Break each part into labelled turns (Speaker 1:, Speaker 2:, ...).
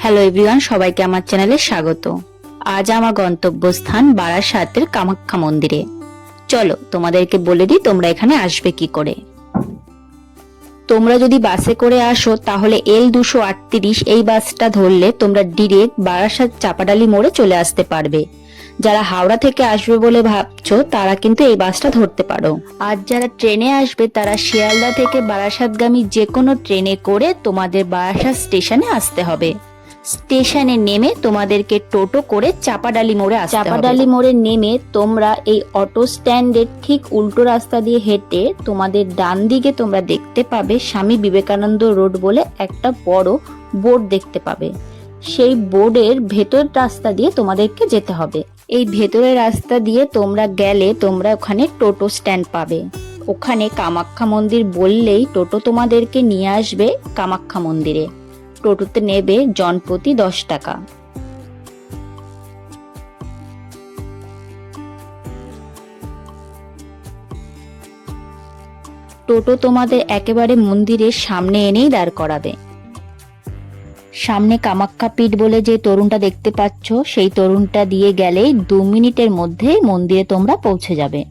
Speaker 1: Hello everyone, সবাইকে আমার চ্যানেলে স্বাগত। আজ আমার গন্তব্যস্থান বারাসাতের কামাখ্যা মন্দিরে। চলো তোমাদেরকে বলে দিই তোমরা এখানে আসবে কি করে। তোমরা যদি বাসে করে আসো তাহলে L238 এই বাসটা ধরলে তোমরা ডিরেক্ট বারাসাত চাপাডালি মোড়ে চলে আসতে পারবে। যারা হাওড়া থেকে আসবে বলে ভাবছো তারা কিন্তু এই বাসটা ধরতে পারো। আর যারা ট্রেনে আসবে তারা শিয়ালদা থেকে বারাসাতগামী যে কোনো ট্রেনে করে তোমাদের বারাসাত স্টেশনে আসতে হবে। স্টেশনে নেমে তোমাদেরকে টোটো করে চাপাডালি মোড়ে আসতে হবে। চাপাডালি মোড়ে নেমে তোমরা এই অটো স্ট্যান্ডের ঠিক উল্টো রাস্তা দিয়ে হেঁটে তোমাদের ডান দিকে তোমরা দেখতে পাবে স্বামী বিবেকানন্দ রোড বলে একটা বড় বোর্ড দেখতে পাবে। সেই বোর্ডের ভেতর রাস্তা দিয়ে তোমাদেরকে যেতে হবে। এই ভেতরের রাস্তা দিয়ে তোমরা গেলে তোমরা ওখানে টোটো স্ট্যান্ড পাবে। ওখানে কামাখ্যা মন্দির বললেই টোটো তোমাদেরকে নিয়ে আসবে কামাখ্যা মন্দিরে। টোটোতে নেবে জনপ্রতি 10 টাকা। টোটো তোমাদের একেবারে মন্দিরের সামনে এনেই দাঁড় করাবে। সামনে কামাখ্যা পীঠ বলে যে তরুণটা দেখতে পাচ্ছ, সেই তরুণটা দিয়ে গেলেই 2 মিনিটের মধ্যে মন্দিরে তোমরা পৌঁছে যাবে।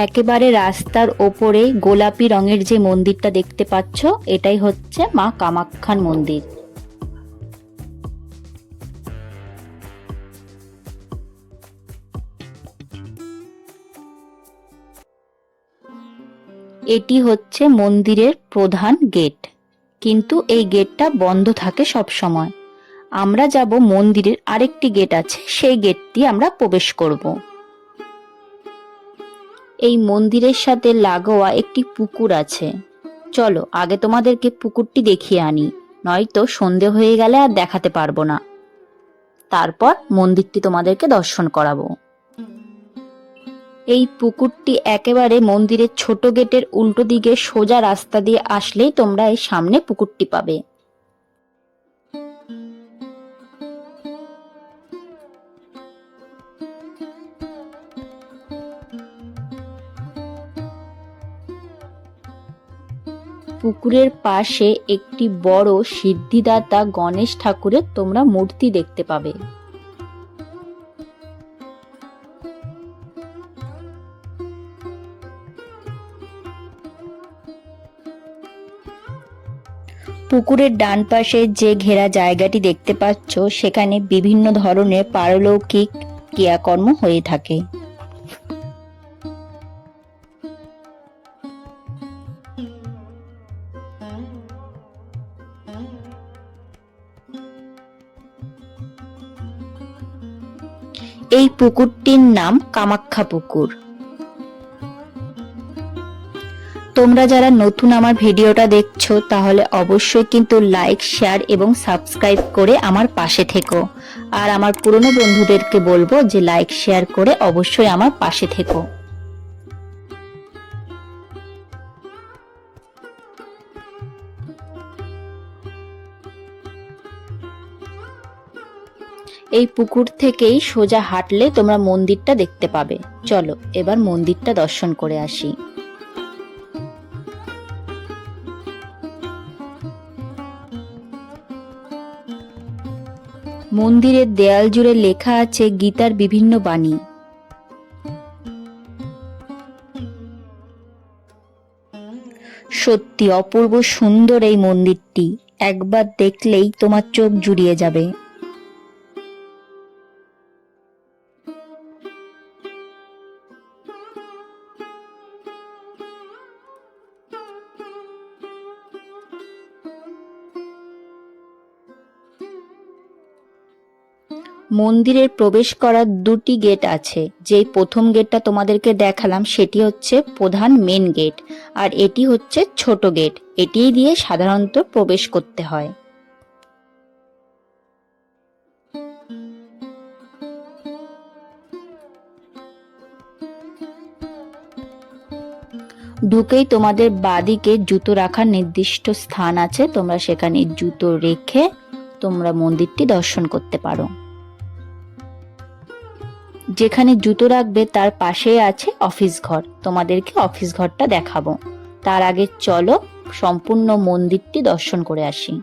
Speaker 1: একেবারে রাস্তার ওপরে গোলাপি রঙের যে মন্দিরটা দেখতে পাচ্ছ, এটাই হচ্ছে মা কামাখ্যার মন্দির। এটি হচ্ছে মন্দিরের প্রধান গেট, কিন্তু এই গেটটা বন্ধ থাকে সব সময়। আমরা যাব মন্দিরের আরেকটি গেট আছে, সেই গেট দিয়ে আমরা প্রবেশ করব। এই মন্দিরের সাথে লাগোয়া একটি পুকুর আছে। চলো আগে তোমাদেরকে পুকুরটি দেখিয়ে আনি, নয়তো সন্ধে হয়ে গেলে আর দেখাতে পারবো না। তারপর মন্দিরটি তোমাদেরকে দর্শন করাবো। এই পুকুরটি একেবারে মন্দিরের ছোট গেটের উল্টো দিকে সোজা রাস্তা দিয়ে আসলেই তোমরা এই সামনে পুকুরটি পাবে। পুকুরের পাশে একটি বড় সিদ্ধিদাতা গণেশ ঠাকুরের তোমরা মূর্তি দেখতে পাবে। পুকুরের ডান পাশে যে ঘেরা জায়গাটি দেখতে পাচ্ছ, সেখানে বিভিন্ন ধরনের পারলৌকিক ক্রিয়াকর্ম হয়ে থাকে। এই পুকুরটির নাম কামাখ্যা পুকুর। তোমরা যারা নতুন আমার ভিডিওটা দেখছো তাহলে অবশ্যই কিন্তু লাইক, শেয়ার এবং সাবস্ক্রাইব করে আমার পাশে থেকো। আর আমার পুরনো বন্ধুদেরকে বলবো যে লাইক শেয়ার করে অবশ্যই আমার পাশে থেকো। এই পুকুর থেকেই সোজা হাঁটলে তোমরা মন্দিরটা দেখতে পাবে। চলো এবার মন্দিরটা দর্শন করে আসি। মন্দিরের দেয়াল জুড়ে লেখা আছে গীতার বিভিন্ন বাণী। সত্যি অপূর্ব সুন্দর এই মন্দিরটি, একবার দেখলেই তোমার চোখ জুড়িয়ে যাবে। মন্দিরের প্রবেশ করার 2টি গেট আছে। যেই প্রথম গেটটা তোমাদেরকে দেখালাম সেটি হচ্ছে প্রধান মেন গেট, আর এটি হচ্ছে ছোট গেট। এটি দিয়ে সাধারণত প্রবেশ করতে হয়। ঢুকেই তোমাদের বাঁদিকে জুতো রাখার নির্দিষ্ট স্থান আছে, তোমরা সেখানে জুতো রেখে তোমরা মন্দিরটি দর্শন করতে পারো। যেখানে জুতো রাখবে তার পাশে আছে অফিস ঘর, তোমাদেরকে অফিস ঘরটা দেখাবো। তার আগে চলো সম্পূর্ণ মন্দিরটি দর্শন করে আসি।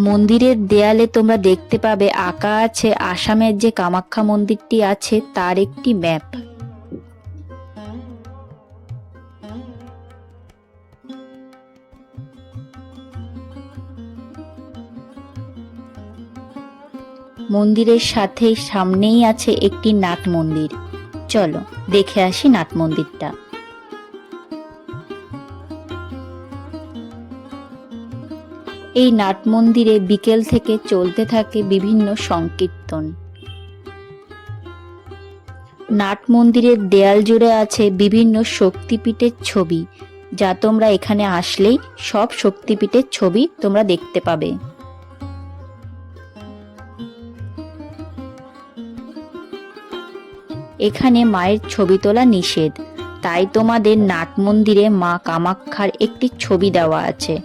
Speaker 1: মন্দিরের দেয়ালে তোমরা দেখতে পাবে আঁকা আছে আসামের যে কামাখ্যা মন্দিরটি আছে তার একটি ম্যাপ। মন্দিরের সাথে সামনেই আছে একটি নাট মন্দির। চলো দেখে আসি নাট মন্দিরটা। এই নাট মন্দিরে বিকেল থেকে চলতে থাকে বিভিন্ন সংকীর্তন। নাট মন্দিরের দেয়াল জুড়ে আছে বিভিন্ন শক্তিপীঠের ছবি, যা তোমরা এখানে আসলেই সব শক্তিপীঠের ছবি তোমরা দেখতে পাবে। এখানে মায়ের ছবি তোলা নিষেধ, তাই তোমাদের নাট মন্দিরে মা কামাখ্যার একটি ছবি দেওয়া আছে।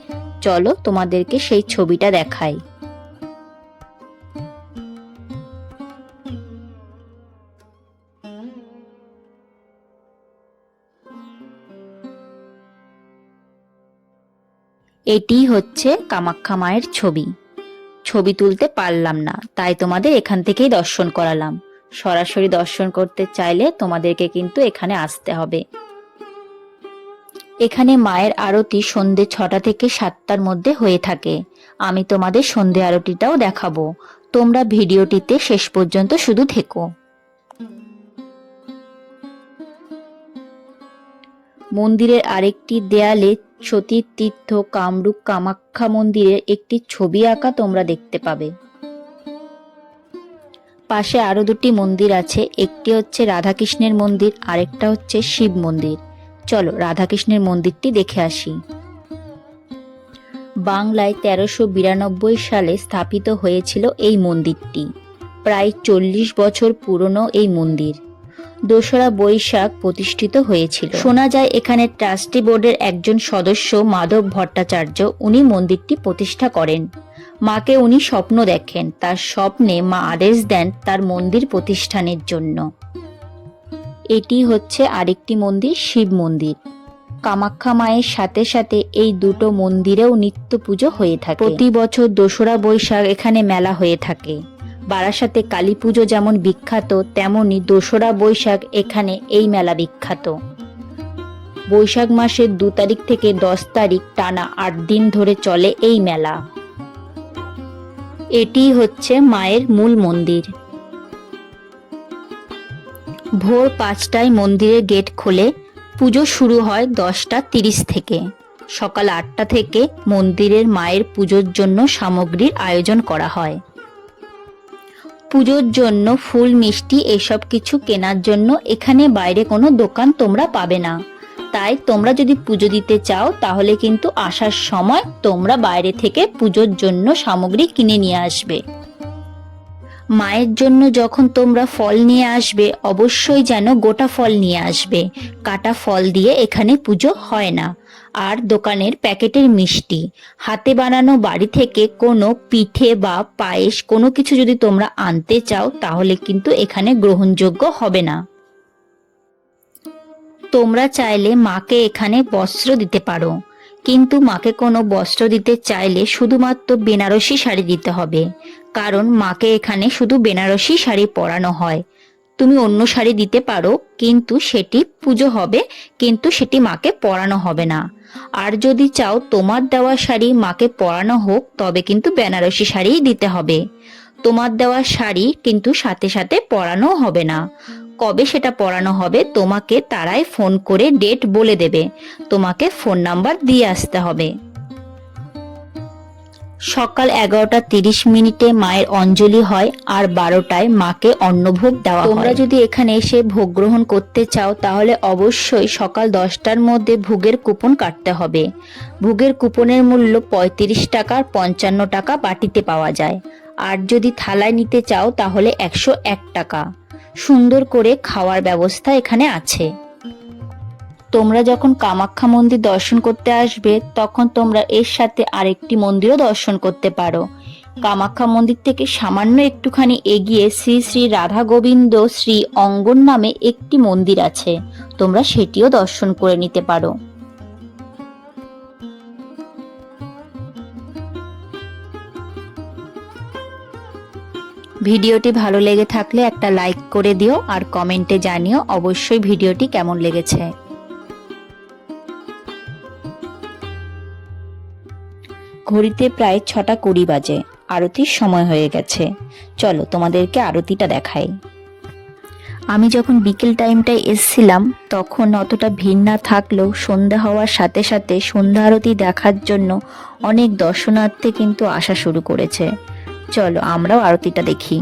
Speaker 1: চলো তোমাদেরকে সেই ছবিটা দেখাই। এটি হচ্ছে কামাখ্যা মায়ের ছবি। ছবি তুলতে পারলাম না, তাই তোমাদের এখান থেকেই দর্শন করালাম। সরাসরি দর্শন করতে চাইলে তোমাদেরকে কিন্তু এখানে আসতে হবে। এখানে মায়ের আরতি সন্ধে 6টা থেকে 7টার মধ্যে হয়ে থাকে। আমি তোমাদের সন্ধে আরতিটাও দেখাবো, তোমরা ভিডিওটিতে শেষ পর্যন্ত শুধু থেকো। মন্দিরের আরেকটি দেয়ালে সতীর তীর্থ কামরূপ কামাখ্যা মন্দিরের একটি ছবি আঁকা তোমরা দেখতে পাবে। পাশে আরো দুটি মন্দির আছে, একটি হচ্ছে রাধাকৃষ্ণের মন্দির, আরেকটা হচ্ছে শিব মন্দির। চলো রাধাকৃষ্ণের মন্দিরটি দেখে আসি। বাংলায় 1392 সালে স্থাপিত হয়েছিল এই মন্দিরটি। প্রায় 40 বছর পুরনো এই মন্দির। 2রা বৈশাখ প্রতিষ্ঠিত হয়েছিল। শোনা যায় এখানে ট্রাস্টি বোর্ডের একজন সদস্য মাধব ভট্টাচার্য উনি মন্দিরটি প্রতিষ্ঠা করেন। মাকে উনি স্বপ্ন দেখেন, তার স্বপ্নে মা আদেশ দেন তার মন্দির প্রতিষ্ঠানের জন্য। এটি হচ্ছে আরেকটি মন্দির, শিব মন্দির। কামাখ্যা মায়ের সাথে সাথে এই দুটো মন্দিরেও নিত্য পুজো হয়ে থাকে। প্রতি বছর 2রা বৈশাখ এখানে মেলা হয়ে থাকে। বারাসাতে কালী পুজো যেমন বিখ্যাত, তেমনি 2রা বৈশাখ এখানে এই মেলা বিখ্যাত। বৈশাখ মাসের 2 তারিখ থেকে 10 তারিখ টানা 8 দিন ধরে চলে এই মেলা। এটি হচ্ছে মায়ের মূল মন্দির। ভোর 5টায় মন্দিরের গেট খোলে। পুজো শুরু হয় 10টা 30 থেকে। সকাল 8টা থেকে মন্দিরের মায়ের পুজোর জন্য সামগ্রীর আয়োজন করা হয়। পুজোর জন্য ফুল মিষ্টি এসব কিছু কেনার জন্য এখানে বাইরে কোনো দোকান তোমরা পাবে না। তাই তোমরা যদি পুজো দিতে চাও তাহলে কিন্তু আসার সময় তোমরা বাইরে থেকে পুজোর জন্য সামগ্রী কিনে নিয়ে আসবে। মায়ের জন্য যখন তোমরা ফল নিয়ে আসবে অবশ্যই যেন গোটা ফল নিয়ে আসবে। কাটা ফল দিয়ে এখানে পুজো হয় না। আর দোকানের প্যাকেটের মিষ্টি, হাতে বানানো বাড়ি থেকে কোনো পিঠে বা পায়েস কোনো কিছু যদি তোমরা আনতে চাও তাহলে কিন্তু এখানে গ্রহণযোগ্য হবে না। তোমরা চাইলে মাকে এখানে বস্ত্র দিতে পারো, কিন্তু মাকে কোনো বস্ত্র দিতে চাইলে শুধুমাত্র বেনারসি শাড়ি দিতে হবে, কারণ মাকে এখানে শুধু বেনারসি শাড়ি পরানো হয়। তুমি অন্য শাড়ি দিতে পারো, কিন্তু সেটি পুজো হবে, কিন্তু সেটি মাকে পরানো হবে না। আর যদি চাও তোমার দেওয়া শাড়ি মাকে পরানো হোক, তবে কিন্তু বেনারসি শাড়িই দিতে হবে। তোমার দেওয়া শাড়ি কিন্তু সাথে সাথে পরানো হবে না। কবে সেটা পরানো হবে তোমাকে তারাই ফোন করে ডেট বলে দেবে, তোমাকে ফোন নাম্বার দিয়ে আসতে হবে। সকাল 11টা 30 মায়ের অঞ্জলি হয়, আর 12টায় মাকে অন্নভোগ দেওয়া হয়। তোমরা যদি এখানে এসে ভোগ গ্রহণ করতে চাও তাহলে অবশ্যই সকাল 10টার মধ্যে ভোগের কুপন কাটতে হবে। ভোগের কুপনের মূল্য 35 টাকা, 55 টাকা বাটিতে পাওয়া যায়। আর যদি থালায় নিতে চাও তাহলে 101 টাকা। সুন্দর করে খাওয়ার ব্যবস্থা এখানে আছে। তোমরা যখন কামাখ্যা মন্দির দর্শন করতে আসবে তখন তোমরা এর সাথে আরেকটি মন্দিরও দর্শন করতে পারো। কামাখ্যা মন্দির থেকে সামান্য একটুখানি এগিয়ে শ্রী শ্রী রাধা গোবিন্দ শ্রী অঙ্গন নামে একটি মন্দির আছে, তোমরা সেটিও দর্শন করে নিতে পারো। ভিডিওটি ভালো লেগে থাকলে একটা লাইক করে দিও আর কমেন্টে জানিও অবশ্যই ভিডিওটি কেমন লেগেছে। ঘড়িতে প্রায় 6:20 বাজে, আরতির সময় হয়ে গেছে। চলো তোমাদেরকে আরতিটা দেখাই। আমি যখন বিকেল টাইমটায় এসছিলাম তখন অতটা ভিড় না থাকলেও সন্ধ্যা হওয়ার সাথে সাথে সন্ধ্যা আরতি দেখার জন্য অনেক দর্শনার্থী কিন্তু আসা শুরু করেছে। চলো আমরাও আরতিটা দেখি।